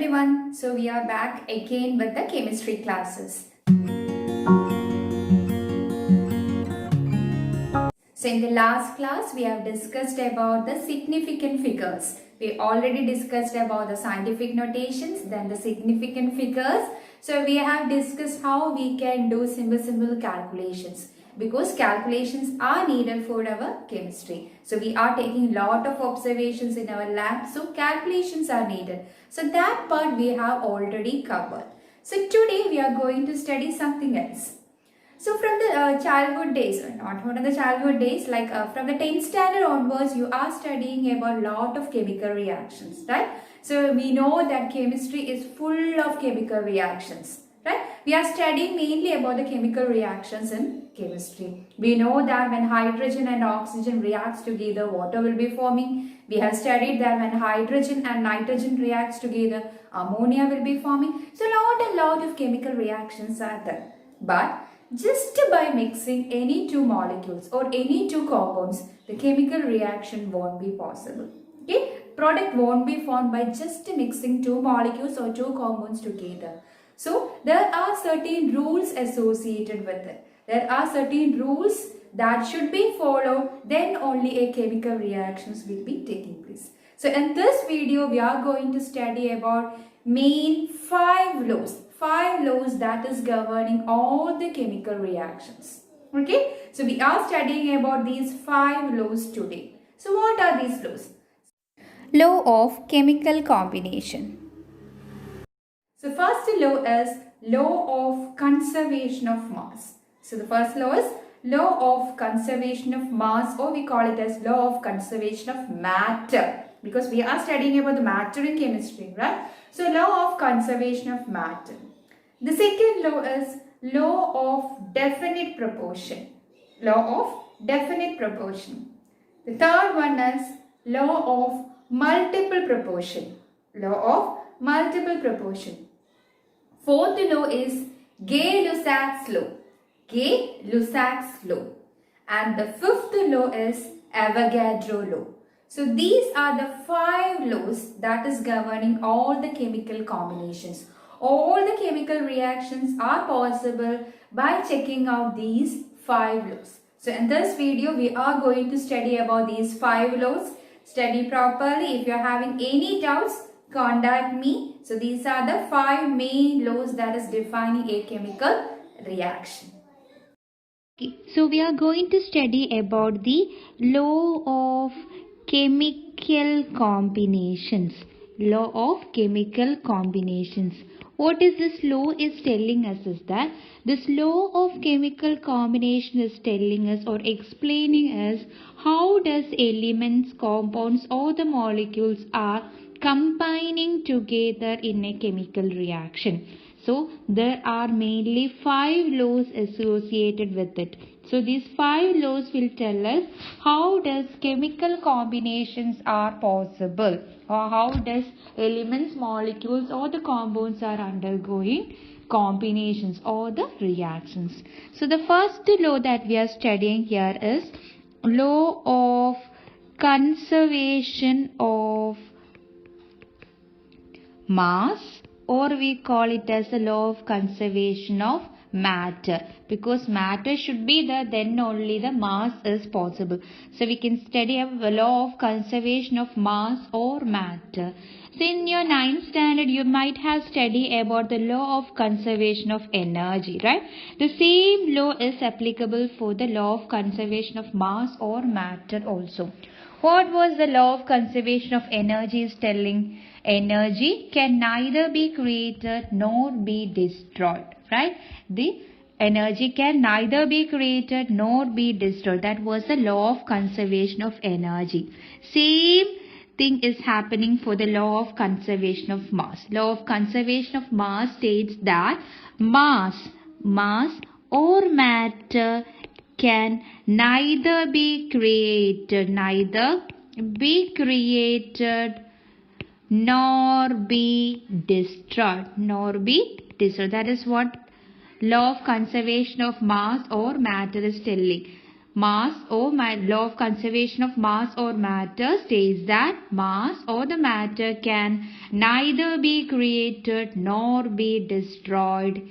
everyone. So we are back again with the chemistry classes. So in the last class we have discussed about the significant figures. We already discussed about the scientific notations, then the significant figures. So we have discussed how we can do simple calculations, because calculations are needed for our chemistry. So we are taking lot of observations in our lab, so calculations are needed. So that part we have already covered. So today we are going to study something else. So from the childhood days, not from the childhood days, like from the 10th standard onwards, you are studying about lot of chemical reactions, right? So we know that chemistry is full of chemical reactions, right? We are studying mainly about the chemical reactions in chemistry. We know that when hydrogen and oxygen reacts together, water will be forming. We have studied that when hydrogen and nitrogen reacts together, ammonia will be forming. So a lot of chemical reactions are there. But just by mixing any two molecules or any two compounds, the chemical reaction won't be possible. Okay? Product won't be formed by just mixing two molecules or two compounds together. So there are certain rules associated with it. There are certain rules that should be followed, then only a chemical reactions will be taking place. So in this video, we are going to study about main five laws that is governing all the chemical reactions. Okay, so we are studying about these 5 laws today. So what are these laws? Law of chemical combination. So first law is law of conservation of mass. So the first law is law of conservation of mass, or we call it as law of conservation of matter, because we are studying about the matter in chemistry, right? So law of conservation of matter. The second law is law of definite proportion. Law of definite proportion. The third one is law of multiple proportion. Law of multiple proportion. Fourth law is Gay-Lussac's law. Gay-Lussac's law. And the fifth law is Avogadro law. So these are the 5 laws that is governing all the chemical combinations. All the chemical reactions are possible by checking out these 5 laws. So in this video, we are going to study about these 5 laws. Study properly. If you are having any doubts, contact me. So these are the 5 main laws that is defining a chemical reaction. So we are going to study about the law of chemical combinations. Law of chemical combinations. What is this law is telling us is that this law of chemical combination is telling us or explaining us how does elements, compounds or the molecules are combining together in a chemical reaction. So there are mainly 5 laws associated with it. So these 5 laws will tell us how does chemical combinations are possible, or how does elements, molecules or the compounds are undergoing combinations or the reactions. So the first law that we are studying here is law of conservation of mass, or we call it as the law of conservation of matter, because matter should be there, then only the mass is possible. So we can study a law of conservation of mass or matter. So in your 9th standard you might have studied about the law of conservation of energy, right? The same law is applicable for the law of conservation of mass or matter also. What was the law of conservation of energy is telling? Energy can neither be created nor be destroyed, right? The energy can neither be created nor be destroyed. That was the law of conservation of energy. Same thing is happening for the law of conservation of mass. Law of conservation of mass states that mass or matter can neither be created nor be destroyed. That is what law of conservation of mass or matter is telling. law of conservation of mass or matter states that mass or the matter can neither be created nor be destroyed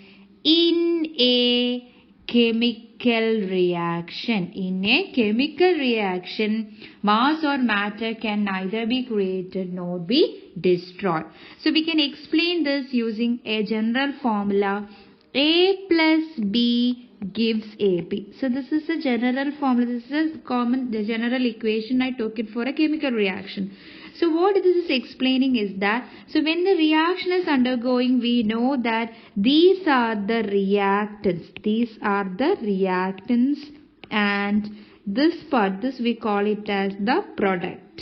in a chemical reaction. In a chemical reaction, mass or matter can neither be created nor be destroyed. So we can explain this using a general formula. A plus B gives AB. So this is a general formula. This is the general equation I took it for a chemical reaction. So what this is explaining is that, so when the reaction is undergoing, we know that these are the reactants. These are the reactants, and this part, this we call it as the product.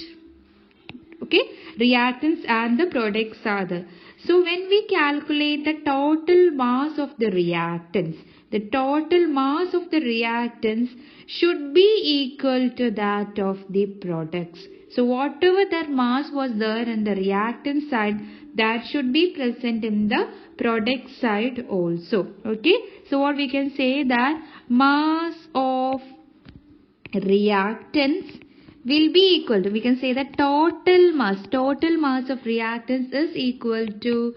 Okay, reactants and the products are the. So when we calculate the total mass of the reactants, the total mass of the reactants should be equal to that of the products. So whatever that mass was there in the reactant side, that should be present in the product side also. Okay, so what we can say that mass of reactants will be equal to, we can say that total mass of reactants is equal to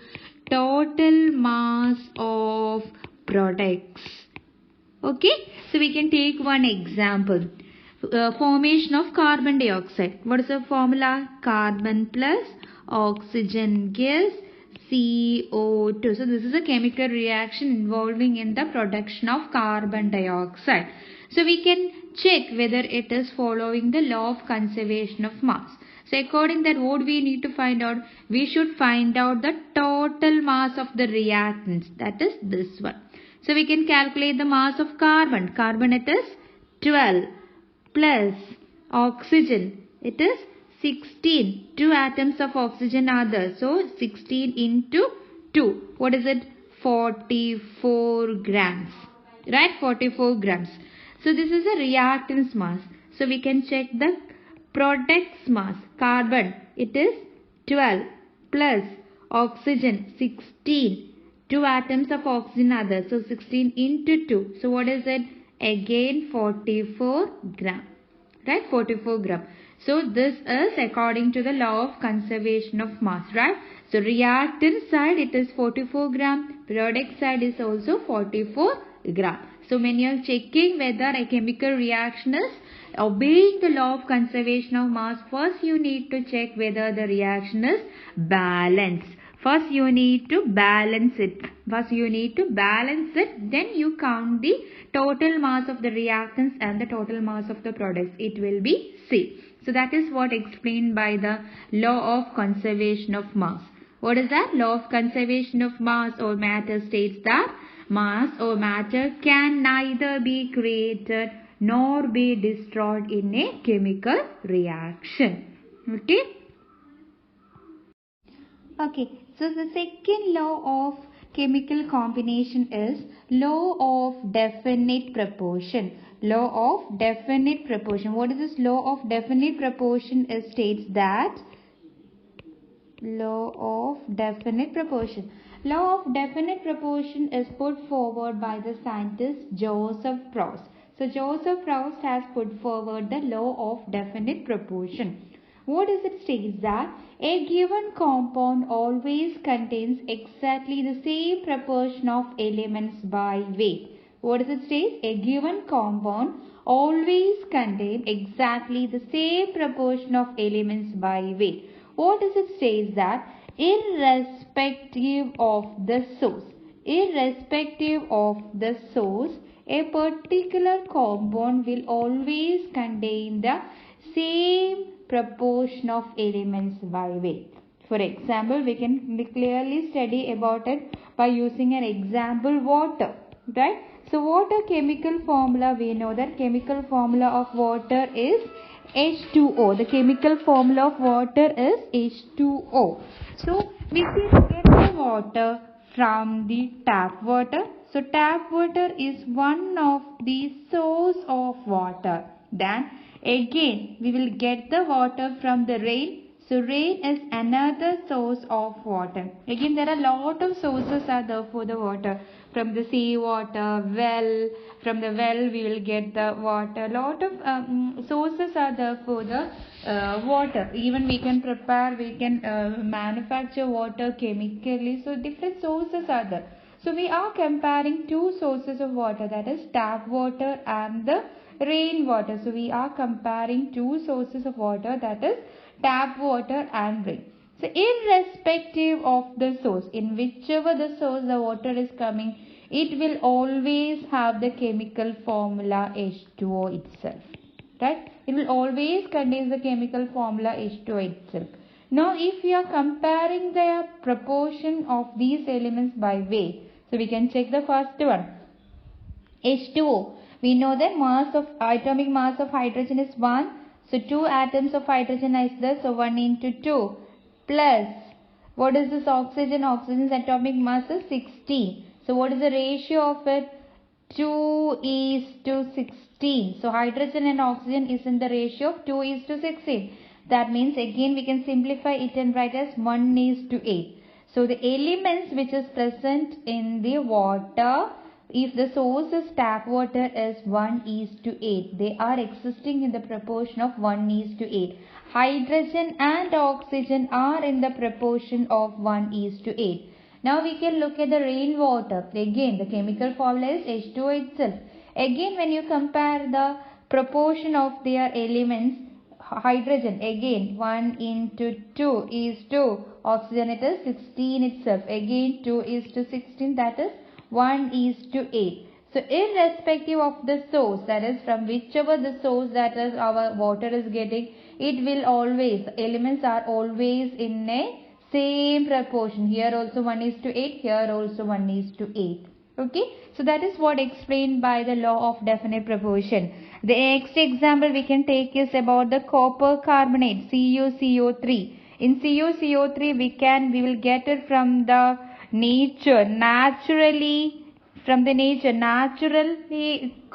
total mass of products. Okay, so we can take one example. Formation of carbon dioxide. What is the formula? Carbon plus oxygen gives CO2. So this is a chemical reaction involving in the production of carbon dioxide. So we can check whether it is following the law of conservation of mass. So according to that, what we need to find out? We should find out the total mass of the reactants. That is this one. So we can calculate the mass of carbon. Carbon it is 12 plus oxygen. It is 16. 2 atoms of oxygen are there. So 16 into 2. What is it? 44 grams. Right? 44 grams. So this is a reactant's mass. So we can check the product's mass. Carbon, it is 12 plus oxygen 16. 2 atoms of oxygen are there. So 16 into 2. So what is it? Again 44 gram. Right? 44 gram. So this is according to the law of conservation of mass. Right? So reactant side it is 44 gram. Product side is also 44 gram. So when you are checking whether a chemical reaction is obeying the law of conservation of mass, first you need to check whether the reaction is balanced. First you need to balance it. Then you count the total mass of the reactants and the total mass of the products. It will be C. So that is what explained by the law of conservation of mass. What is that? Law of conservation of mass or matter states that mass or matter can neither be created nor be destroyed in a chemical reaction. Okay. Okay. So the second law of chemical combination is law of definite proportion. Law of definite proportion. What is this law of definite proportion? It states that law of definite proportion. Law of definite proportion is put forward by the scientist Joseph Proust. So Joseph Proust has put forward the law of definite proportion. What does it state? That a given compound always contains exactly the same proportion of elements by weight. What does it state? A given compound always contains exactly the same proportion of elements by weight. What does it say? That irrespective of the source, a particular compound will always contain the same proportion of elements by weight. For example, we can clearly study about it by using an example, water. Right? So water chemical formula, we know that chemical formula of water is H2O. The chemical formula of water is H2O. So we can get the water from the tap water. So tap water is one of the source of water. Then again we will get the water from the rain. So rain is another source of water. Again, there are a lot of sources are there for the water. From the sea water, well, from the well we will get the water. Lot of sources are there for the water. Even we can prepare, we can manufacture water chemically. So different sources are there. So we are comparing two sources of water, that is tap water and the rainwater. So we are comparing two sources of water, that is tap water and rain. So irrespective of the source, in whichever the source the water is coming, it will always have the chemical formula H2O itself. Right? It will always contain the chemical formula H2O itself. Now if we are comparing the proportion of these elements by weight, so we can check the first one. H2O. We know that atomic mass of hydrogen is 1. So 2 atoms of hydrogen is there. So 1 into 2 plus, what is this oxygen? Oxygen's atomic mass is 16. So what is the ratio of it? 2:16. So hydrogen and oxygen is in the ratio of 2:16. That means again we can simplify it and write as 1:8. So the elements which is present in the water, if the source is tap water, is 1:8. They are existing in the proportion of 1:8. Hydrogen and oxygen are in the proportion of 1:8. Now we can look at the rainwater. Again the chemical formula is H2O itself. Again when you compare the proportion of their elements, hydrogen again 1 into 2 is 2. Oxygen it is 16 itself. Again 2:16, that is 1:8. So irrespective of the source, that is from whichever the source that is our water is getting, it will always, elements are always in a same proportion. Here also 1:8, here also 1:8. Okay, so that is what explained by the law of definite proportion. The next example we can take is about the copper carbonate, CuCO3. In CuCO3 we will get it from the nature, naturally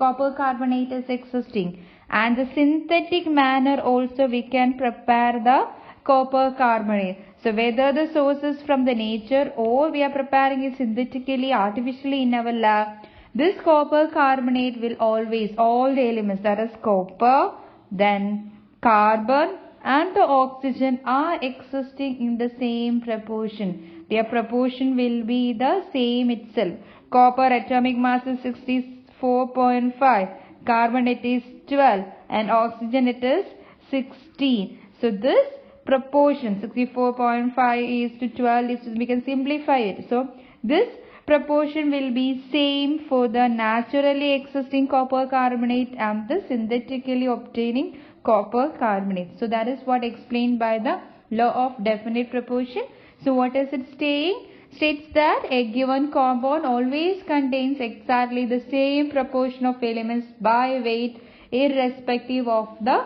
copper carbonate is existing, and the synthetic manner also we can prepare the copper carbonate. So whether the source is from the nature or we are preparing it synthetically, artificially in our lab, this copper carbonate will always, all the elements, that is copper, then carbon and the oxygen, are existing in the same proportion. Their proportion will be the same itself. Copper atomic mass is 64.5, carbon it is 12, and oxygen it is 16. So this proportion 64.5 is to 12 is, we can simplify it. So this proportion will be same for the naturally existing copper carbonate and the synthetically obtaining copper carbonate. So that is what explained by the law of definite proportion. So what is it saying? States that a given compound always contains exactly the same proportion of elements by weight, irrespective of the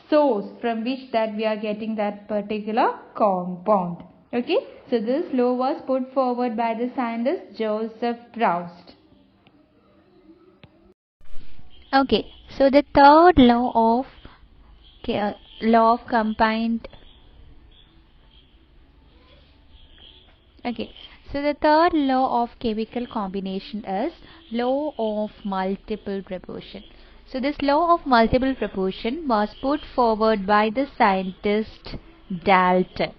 source from which that we are getting that particular compound. Okay, so this law was put forward by the scientist Joseph Proust. Okay, so the third law of combined. Okay, so the third law of chemical combination is law of multiple proportion. So this law of multiple proportion was put forward by the scientist Dalton.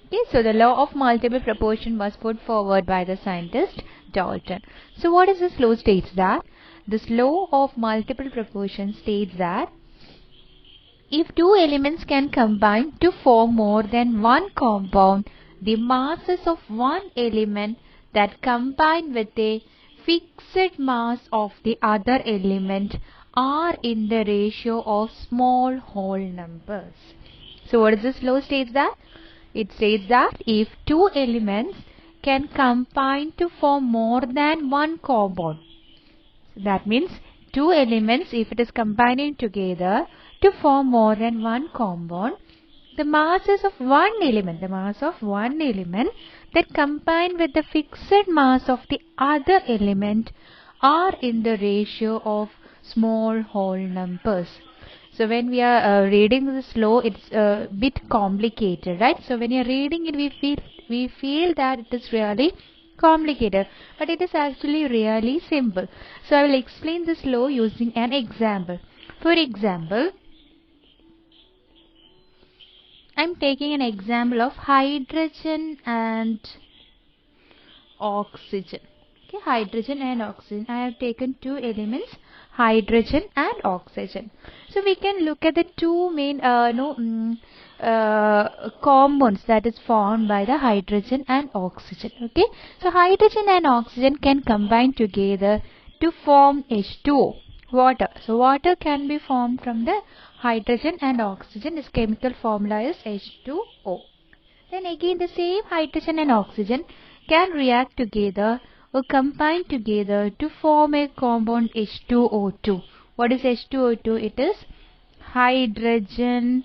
Okay, so the law of multiple proportion was put forward by the scientist Dalton. So what is this law states that? This law of multiple proportion states that if two elements can combine to form more than one compound, the masses of one element that combine with a fixed mass of the other element are in the ratio of small whole numbers. So what does this law states that? It says that if two elements can combine to form more than one compound, that means two elements, if it is combining together to form more than one compound, the masses of one element that combine with the fixed mass of the other element are in the ratio of small whole numbers. So when we are reading this law, it's a bit complicated, right? So when you're reading it, we feel that it is really complicated, but it is actually really simple. So I will explain this law using an example. For example, I'm taking an example of hydrogen and oxygen. Okay, hydrogen and oxygen. I have taken two elements, hydrogen and oxygen. So we can look at the two main compounds that is formed by the hydrogen and oxygen. Okay, so hydrogen and oxygen can combine together to form H2O, water. So water can be formed from the hydrogen and oxygen. Its chemical formula is H2O. Then again the same hydrogen and oxygen can react together or combine together to form a compound H2O2. What is H2O2? It is hydrogen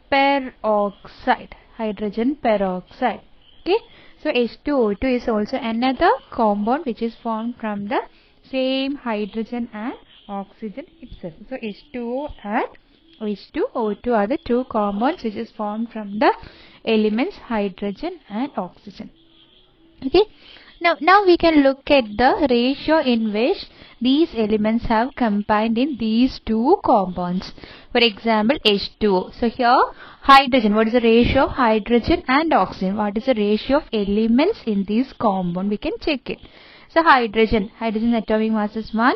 peroxide. Hydrogen peroxide. Okay. So H2O2 is also another compound which is formed from the same hydrogen and oxygen itself. So H2O and H2O2 are the two compounds which is formed from the elements hydrogen and oxygen. Okay. Now we can look at the ratio in which these elements have combined in these two compounds. For example, H2O. So here hydrogen. What is the ratio of hydrogen and oxygen? What is the ratio of elements in this compound? We can check it. So hydrogen atomic mass is 1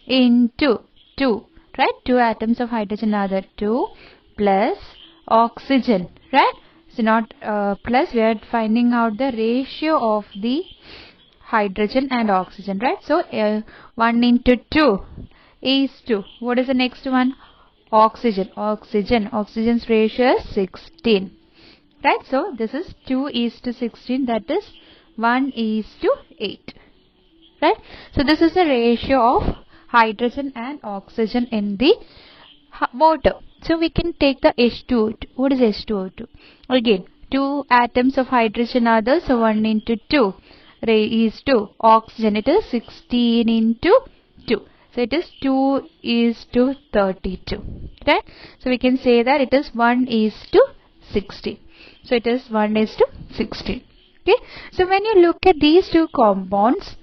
into 2. Right? 2 atoms of hydrogen are there, 2 plus oxygen. Right? So not plus, we are finding out the ratio of the hydrogen and oxygen, right? So 1 into 2 is 2. What is the next one? Oxygen. Oxygen's ratio is 16. Right? So this is 2 is to 16, that is 1 is to 8. Right? So this is the ratio of hydrogen and oxygen in the water. So we can take the H2O2. What is H2O2? Again, 2 atoms of hydrogen are there, so 1 into 2 is 2. Oxygen, it is 16 into 2. So it is 2 is to 32. Right? So we can say that it is 1 is to 60. So it is 1 is to 60. Okay? So when you look at these two compounds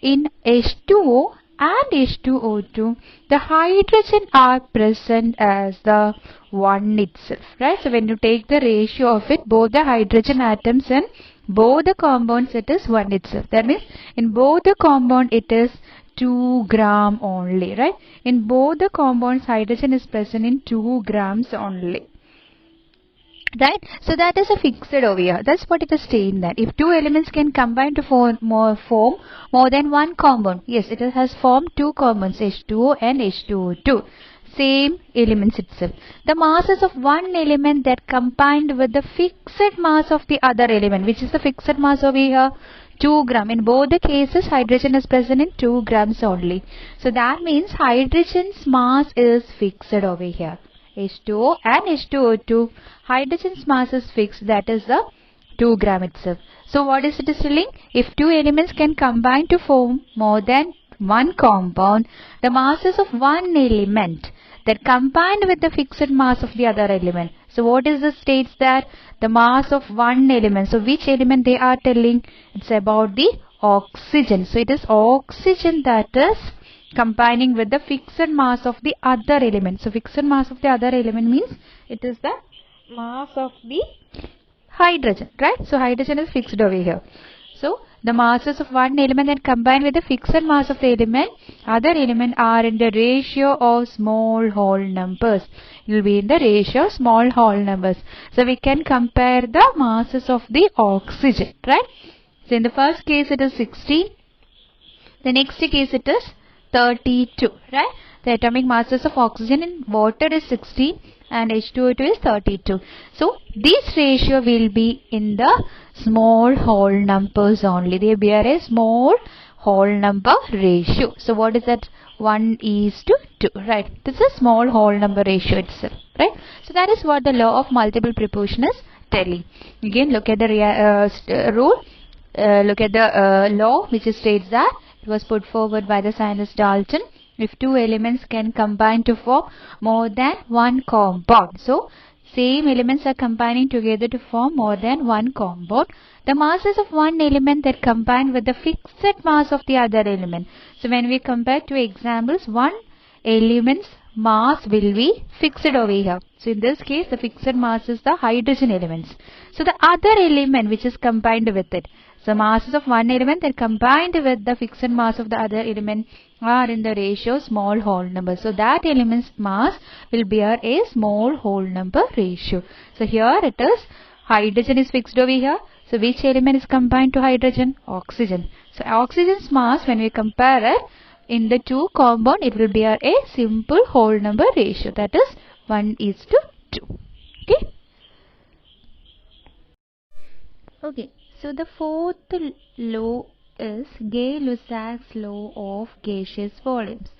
in H2O and H2O2, the hydrogen are present as the 1 itself, right? So when you take the ratio of it, both the hydrogen atoms and both the compounds, it is 1 itself. That means in both the compound it is 2 gram only, right? In both the compounds, hydrogen is present in 2 grams only. Right? So that is a fixed over here. That's what it is saying, that if two elements can combine to form more than one compound. Yes, it has formed two compounds, H2O and H2O2. Same elements itself. The masses of one element that combined with the fixed mass of the other element. Which is the fixed mass over here? 2 gram. In both the cases, hydrogen is present in 2 grams only. So that means hydrogen's mass is fixed over here. H2O and H2O2, hydrogen's mass is fixed, that is the 2 gram itself. So what is it telling? If two elements can combine to form more than one compound, the masses of one element that combined with the fixed mass of the other element. So what is the states that? The mass of one element. So which element they are telling? It's about the oxygen. So it is oxygen that is combining with the fixed mass of the other element. So fixed mass of the other element means it is the mass of the hydrogen, right? So hydrogen is fixed over here. So the masses of one element that combine with the fixed mass of the other element are in the ratio of small whole numbers. It will be in the ratio of small whole numbers. So we can compare the masses of the oxygen, right? So in the first case it is 16. The next case it is 32, right? The atomic masses of oxygen in water is 16 and H2O2 is 32. So this ratio will be in the small whole numbers only. They bear a small whole number ratio. So what is that? 1 is to 2, right? This is small whole number ratio itself, right? So that is what the law of multiple proportion is telling. Again, look at the rule. Look at the law which states that it was put forward by the scientist Dalton if two elements can combine to form more than one compound. So, same elements are combining together to form more than one compound. The masses of one element that combine with the fixed mass of the other element. So, when we compare two examples, one element's mass will be fixed over here. So, in this case, the fixed mass is the hydrogen elements. So, the other element which is combined with it. So, masses of one element that combined with the fixed mass of the other element are in the ratio small whole number. So, that element's mass will bear a small whole number ratio. So, here it is hydrogen is fixed over here. So, which element is combined to hydrogen? Oxygen. So, oxygen's mass when we compare it in the two compound, it will bear a simple whole number ratio, that is 1:2. Okay. Okay. So the fourth law is Gay-Lussac's law of gaseous volumes.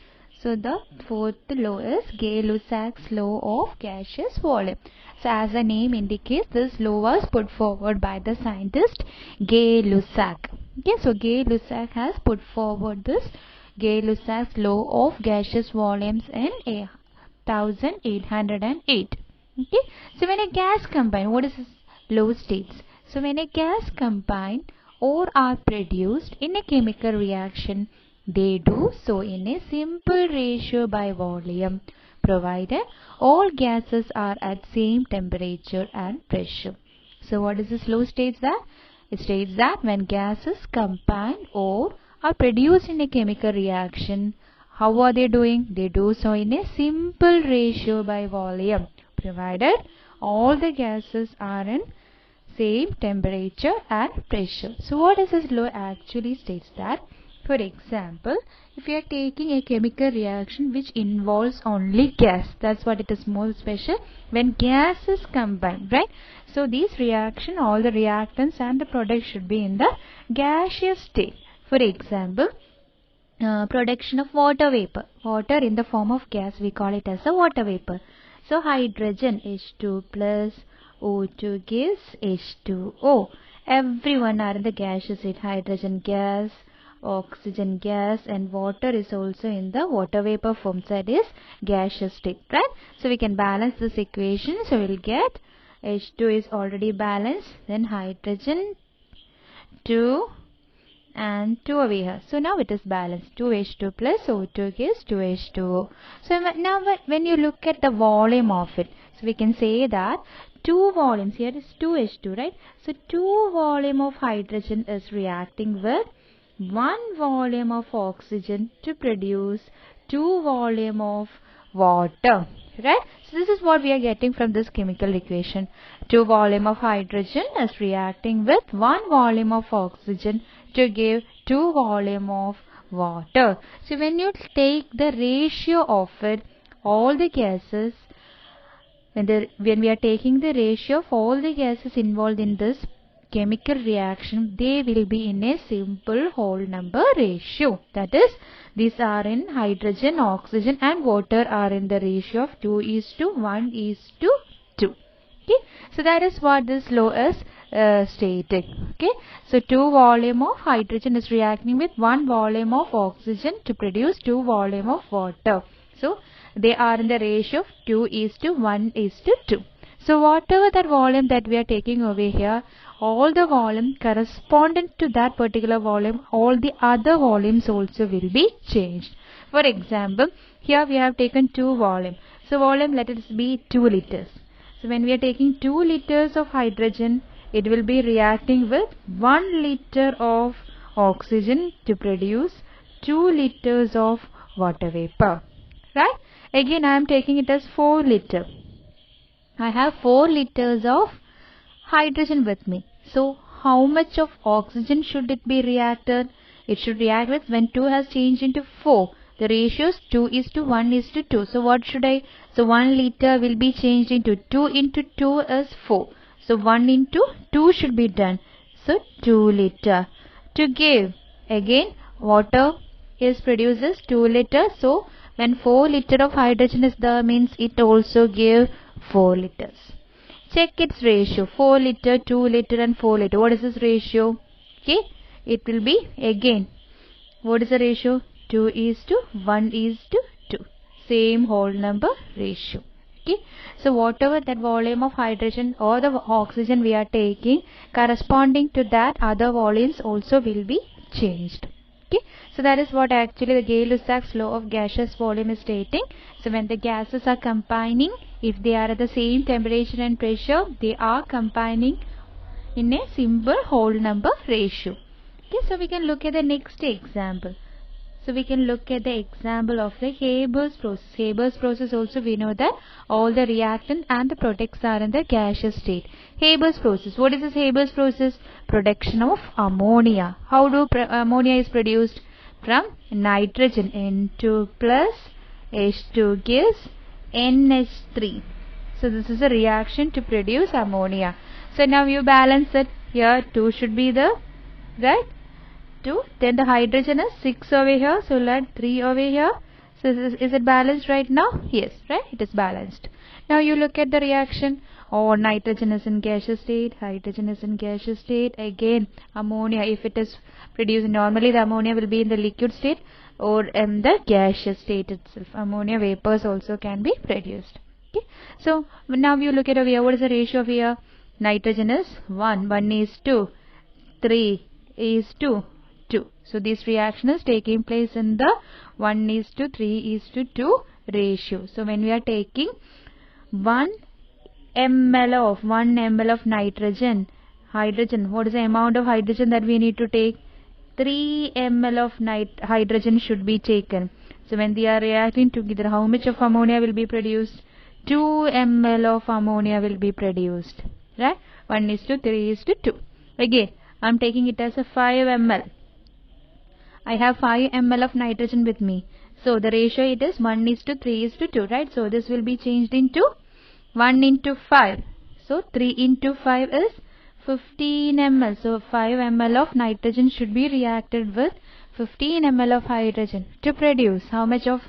So the fourth law is Gay-Lussac's law of gaseous volume. So as the name indicates, this law was put forward by the scientist Gay-Lussac. Okay, so Gay-Lussac has put forward this Gay-Lussac's law of gaseous volumes in 1808. Okay, so when a gas combines, what is this law states? So when a gas combine or are produced in a chemical reaction, they do so in a simple ratio by volume, provided all gases are at same temperature and pressure. So what does this law states that? It states that when gases combine or are produced in a chemical reaction, how are they doing? They do so in a simple ratio by volume, provided all the gases are in same temperature and pressure. So what does this law actually states that? For example, if you are taking a chemical reaction which involves only gas, that's what it is more special, when gases combine, right? So this reaction, all the reactants and the products should be in the gaseous state. For example, production of water vapor. Water in the form of gas, we call it as a water vapor. So hydrogen H2 plus O2 gives H2O. Everyone are in the gaseous state. Hydrogen gas, oxygen gas, and water is also in the water vapor form. So that is gaseous state, right? So we can balance this equation. So we'll get H2 is already balanced. Then hydrogen 2 and 2 over here. So now it is balanced. 2H2 plus O2 gives 2H2O. So now when you look at the volume of it, so we can say that two volumes, here is 2H2, right? So 2 volume of hydrogen is reacting with 1 volume of oxygen to produce 2 volume of water, right? So this is what we are getting from this chemical equation. 2 volume of hydrogen is reacting with 1 volume of oxygen to give 2 volume of water. So when you take the ratio of it, all the gases, when we are taking the ratio of all the gases involved in this chemical reaction, they will be in a simple whole number ratio. That is, these are in hydrogen, oxygen and water are in the ratio of 2:1:2. Okay, so that is what this law is stating. Okay, so 2 volume of hydrogen is reacting with 1 volume of oxygen to produce 2 volume of water. So they are in the ratio of 2:1:2. So whatever that volume that we are taking over here, all the volume correspondent to that particular volume, all the other volumes also will be changed. For example, here we have taken 2 volume. So volume, let it be 2 liters. So when we are taking 2 liters of hydrogen, it will be reacting with 1 liter of oxygen to produce 2 liters of water vapor. Right? Again, I am taking it as 4 liter. I have 4 liters of hydrogen with me. So how much of oxygen should it be reacted? It should react with, when 2 has changed into 4. The ratio is 2:1:2. So what should I? So 1 liter will be changed into 2 into 2 is 4. So 1 into 2 should be done. So 2 liter. To give, again, water is produces 2 liters. So when 4 liter of hydrogen is there, means it also give 4 liters. Check its ratio. 4 liter, 2 liter and 4 liter. What is this ratio? Okay. It will be again. What is the ratio? 2 is to 1 is to 2. Same whole number ratio. Okay. So whatever that volume of hydrogen or the oxygen we are taking, corresponding to that other volumes also will be changed. Okay. So that is what actually the Gay-Lussac's law of gaseous volume is stating. So when the gases are combining, if they are at the same temperature and pressure, they are combining in a simple whole number ratio. Okay, so we can look at the next example. So we can look at the example of the Haber's process. Haber's process also we know that all the reactant and the products are in the gaseous state. Haber's process. What is this Haber's process? Production of ammonia. How do ammonia is produced? From nitrogen. N2 plus H2 gives NH3. So this is a reaction to produce ammonia. So now you balance it. Here 2 should be the right. 2. Then the hydrogen is 6 over here. So we'll add 3 over here. So is it balanced right now? Yes, right? It is balanced. Now you look at the reaction. Oh, nitrogen is in gaseous state. Hydrogen is in gaseous state. Again, ammonia, if it is produced, normally the ammonia will be in the liquid state or in the gaseous state itself. Ammonia vapors also can be produced. Okay. So now you look at over here. What is the ratio of here? Nitrogen is 1. 1 is 2. 3 is 2. 2. So this reaction is taking place in the 1 is to 3 is to 2 ratio. So when we are taking 1 ml of nitrogen, hydrogen, what is the amount of hydrogen that we need to take? 3 ml of hydrogen should be taken. So when they are reacting together, how much of ammonia will be produced? 2 ml of ammonia will be produced. Right? 1 is to 3 is to 2. Again, I am taking it as a 5 ml. I have 5 ml of nitrogen with me. So the ratio it is 1 is to 3 is to 2, right? So this will be changed into 1 into 5. So 3 into 5 is 15 ml. So 5 ml of nitrogen should be reacted with 15 ml of hydrogen to produce how much of,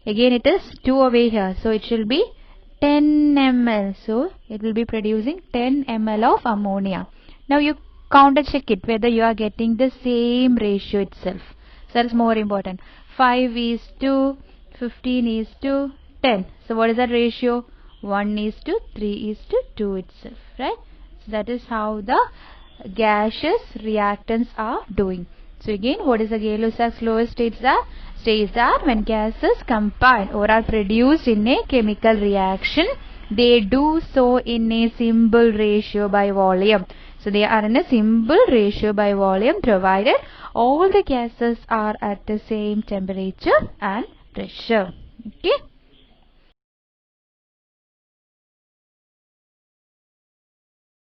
again it is 2 over here. So it should be 10 ml. So it will be producing 10 ml of ammonia. Now you counter check it whether you are getting the same ratio itself. So that is more important. 5 is to 15 is to 10. So what is that ratio? 1 is to 3 is to 2 itself, right? So that is how the gaseous reactants are doing. So again, what is the Gay-Lussac's law states that when gases combine or are produced in a chemical reaction, they do so in a simple ratio by volume. So they are in a simple ratio by volume provided all the gases are at the same temperature and pressure. Okay.